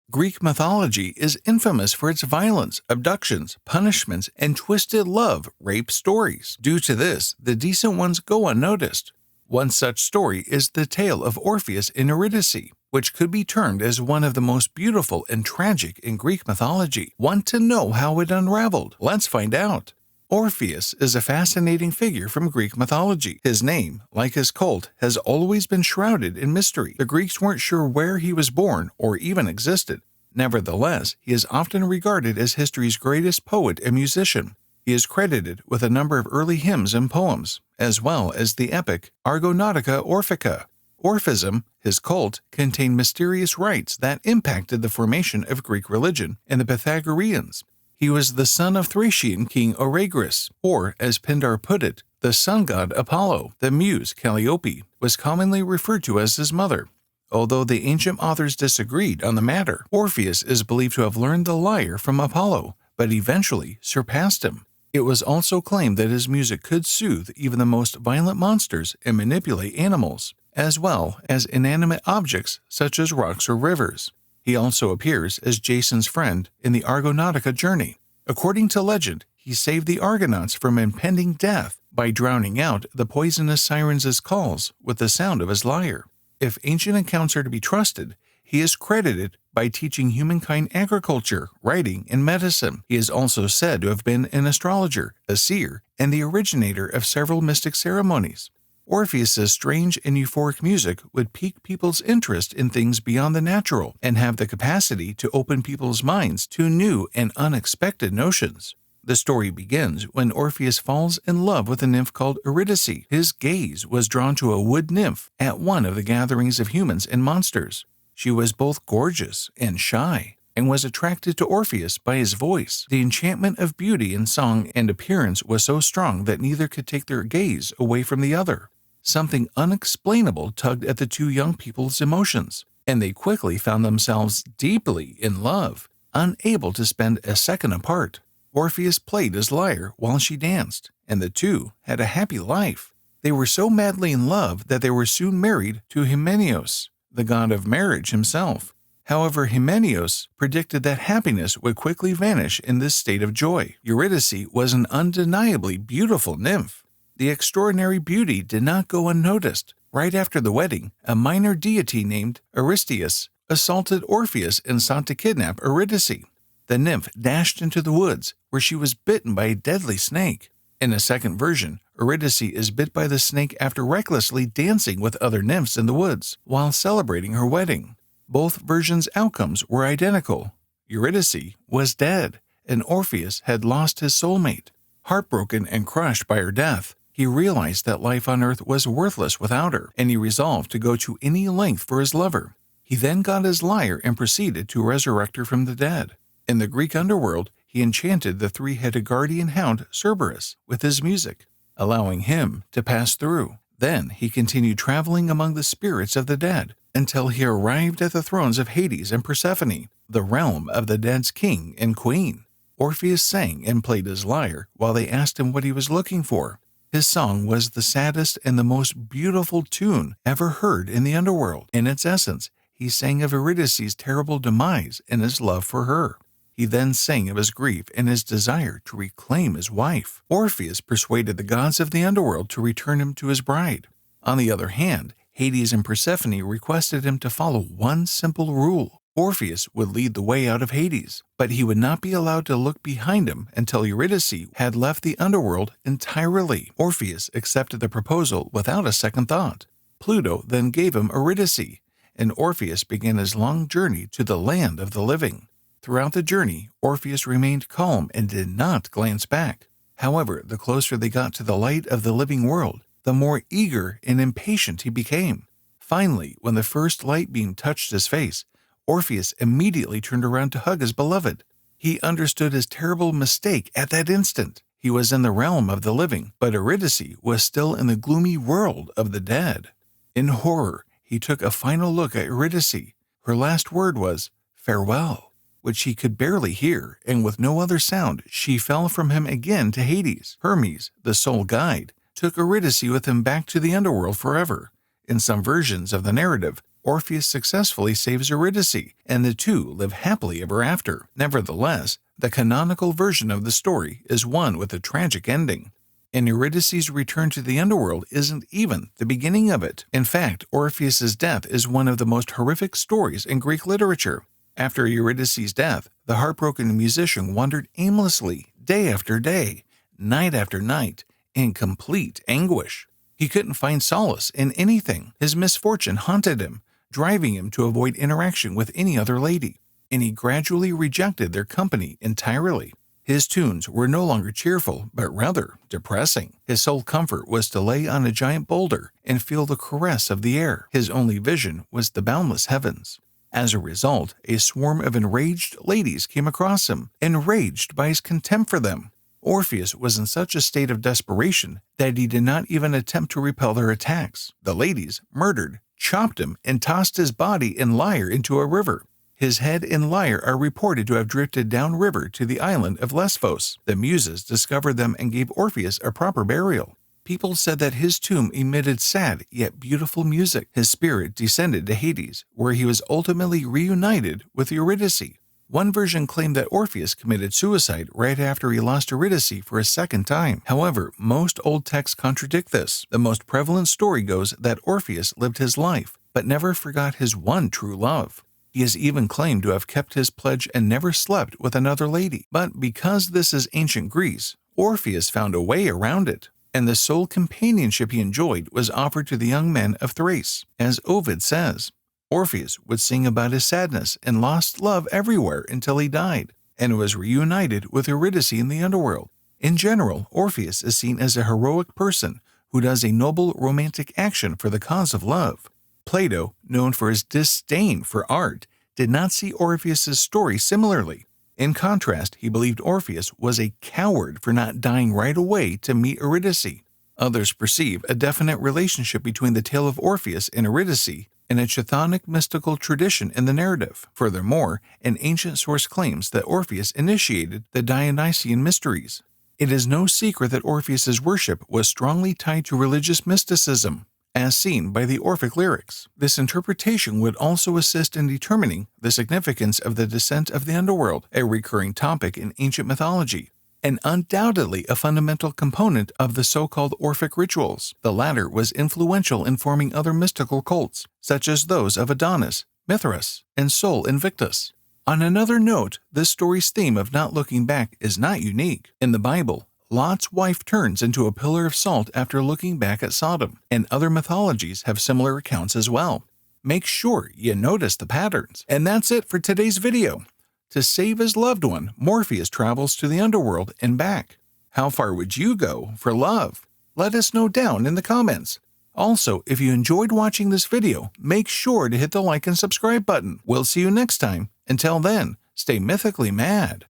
Greek mythology is infamous for its violence, abductions, punishments, and twisted love, rape stories. Due to this, the decent ones go unnoticed. One such story is the tale of Orpheus and Eurydice, which could be termed as one of the most beautiful and tragic in Greek mythology. Want to know how it unraveled? Let's find out. Orpheus is a fascinating figure from Greek mythology. His name, like his cult, has always been shrouded in mystery. The Greeks weren't sure where he was born or even existed. Nevertheless, he is often regarded as history's greatest poet and musician. He is credited with a number of early hymns and poems, as well as the epic Argonautica Orphica. Orphism, his cult, contained mysterious rites that impacted the formation of Greek religion and the Pythagoreans. He was the son of Thracian king Oregus, or, as Pindar put it, the sun god Apollo. The muse Calliope was commonly referred to as his mother. Although the ancient authors disagreed on the matter, Orpheus is believed to have learned the lyre from Apollo, but eventually surpassed him. It was also claimed that his music could soothe even the most violent monsters and manipulate animals, as well as inanimate objects such as rocks or rivers. He also appears as Jason's friend in the Argonautica journey. According to legend, he saved the Argonauts from impending death by drowning out the poisonous sirens' calls with the sound of his lyre. If ancient accounts are to be trusted, he is credited by teaching humankind agriculture, writing, and medicine. He is also said to have been an astrologer, a seer, and the originator of several mystic ceremonies. Orpheus's strange and euphoric music would pique people's interest in things beyond the natural and have the capacity to open people's minds to new and unexpected notions. The story begins when Orpheus falls in love with a nymph called Eurydice. His gaze was drawn to a wood nymph at one of the gatherings of humans and monsters. She was both gorgeous and shy, and was attracted to Orpheus by his voice. The enchantment of beauty in song and appearance was so strong that neither could take their gaze away from the other. Something unexplainable tugged at the two young people's emotions, and they quickly found themselves deeply in love, unable to spend a second apart. Orpheus played his lyre while she danced, and the two had a happy life. They were so madly in love that they were soon married to Hymenaios, the god of marriage himself. However, Hymenaios predicted that happiness would quickly vanish in this state of joy. Eurydice was an undeniably beautiful nymph. The extraordinary beauty did not go unnoticed. Right after the wedding, a minor deity named Aristeus assaulted Orpheus and sought to kidnap Eurydice. The nymph dashed into the woods, where she was bitten by a deadly snake. In a second version, Eurydice is bit by the snake after recklessly dancing with other nymphs in the woods while celebrating her wedding. Both versions' outcomes were identical. Eurydice was dead, and Orpheus had lost his soulmate. Heartbroken and crushed by her death, he realized that life on earth was worthless without her, and he resolved to go to any length for his lover. He then got his lyre and proceeded to resurrect her from the dead. In the Greek underworld, he enchanted the three-headed guardian hound Cerberus with his music, allowing him to pass through. Then he continued traveling among the spirits of the dead until he arrived at the thrones of Hades and Persephone, the realm of the dead's king and queen. Orpheus sang and played his lyre while they asked him what he was looking for. His song was the saddest and the most beautiful tune ever heard in the underworld. In its essence, he sang of Eurydice's terrible demise and his love for her. He then sang of his grief and his desire to reclaim his wife. Orpheus persuaded the gods of the underworld to return him to his bride. On the other hand, Hades and Persephone requested him to follow one simple rule. Orpheus would lead the way out of Hades, but he would not be allowed to look behind him until Eurydice had left the underworld entirely. Orpheus accepted the proposal without a second thought. Pluto then gave him Eurydice, and Orpheus began his long journey to the land of the living. Throughout the journey, Orpheus remained calm and did not glance back. However, the closer they got to the light of the living world, the more eager and impatient he became. Finally, when the first light beam touched his face, Orpheus immediately turned around to hug his beloved. He understood his terrible mistake at that instant. He was in the realm of the living, but Eurydice was still in the gloomy world of the dead. In horror, he took a final look at Eurydice. Her last word was, "Farewell," which he could barely hear, and with no other sound, she fell from him again to Hades. Hermes, the sole guide, took Eurydice with him back to the underworld forever. In some versions of the narrative, Orpheus successfully saves Eurydice, and the two live happily ever after. Nevertheless, the canonical version of the story is one with a tragic ending. And Eurydice's return to the underworld isn't even the beginning of it. In fact, Orpheus's death is one of the most horrific stories in Greek literature. After Eurydice's death, the heartbroken musician wandered aimlessly, day after day, night after night, in complete anguish. He couldn't find solace in anything. His misfortune haunted him, driving him to avoid interaction with any other lady, and he gradually rejected their company entirely. His tunes were no longer cheerful, but rather depressing. His sole comfort was to lay on a giant boulder and feel the caress of the air. His only vision was the boundless heavens. As a result, a swarm of enraged ladies came across him, enraged by his contempt for them. Orpheus was in such a state of desperation that he did not even attempt to repel their attacks. The ladies murdered, chopped him, and tossed his body and lyre into a river. His head and lyre are reported to have drifted downriver to the island of Lesbos. The Muses discovered them and gave Orpheus a proper burial. People said that his tomb emitted sad yet beautiful music. His spirit descended to Hades, where he was ultimately reunited with Eurydice. One version claimed that Orpheus committed suicide right after he lost Eurydice for a second time. However, most old texts contradict this. The most prevalent story goes that Orpheus lived his life, but never forgot his one true love. He is even claimed to have kept his pledge and never slept with another lady. But because this is ancient Greece, Orpheus found a way around it, and the sole companionship he enjoyed was offered to the young men of Thrace. As Ovid says, Orpheus would sing about his sadness and lost love everywhere until he died, and was reunited with Eurydice in the underworld. In general, Orpheus is seen as a heroic person who does a noble romantic action for the cause of love. Plato, known for his disdain for art, did not see Orpheus's story similarly. In contrast, he believed Orpheus was a coward for not dying right away to meet Eurydice. Others perceive a definite relationship between the tale of Orpheus and Eurydice and a chthonic mystical tradition in the narrative. Furthermore, an ancient source claims that Orpheus initiated the Dionysian mysteries. It is no secret that Orpheus's worship was strongly tied to religious mysticism, as seen by the Orphic lyrics. This interpretation would also assist in determining the significance of the descent of the underworld, a recurring topic in ancient mythology, and undoubtedly a fundamental component of the so-called Orphic rituals. The latter was influential in forming other mystical cults, such as those of Adonis, Mithras, and Sol Invictus. On another note, this story's theme of not looking back is not unique. In the Bible, Lot's wife turns into a pillar of salt after looking back at Sodom, and other mythologies have similar accounts as well. Make sure you notice the patterns. And that's it for today's video. To save his loved one, Orpheus travels to the underworld and back. How far would you go for love? Let us know down in the comments. Also, if you enjoyed watching this video, make sure to hit the like and subscribe button. We'll see you next time. Until then, stay mythically mad.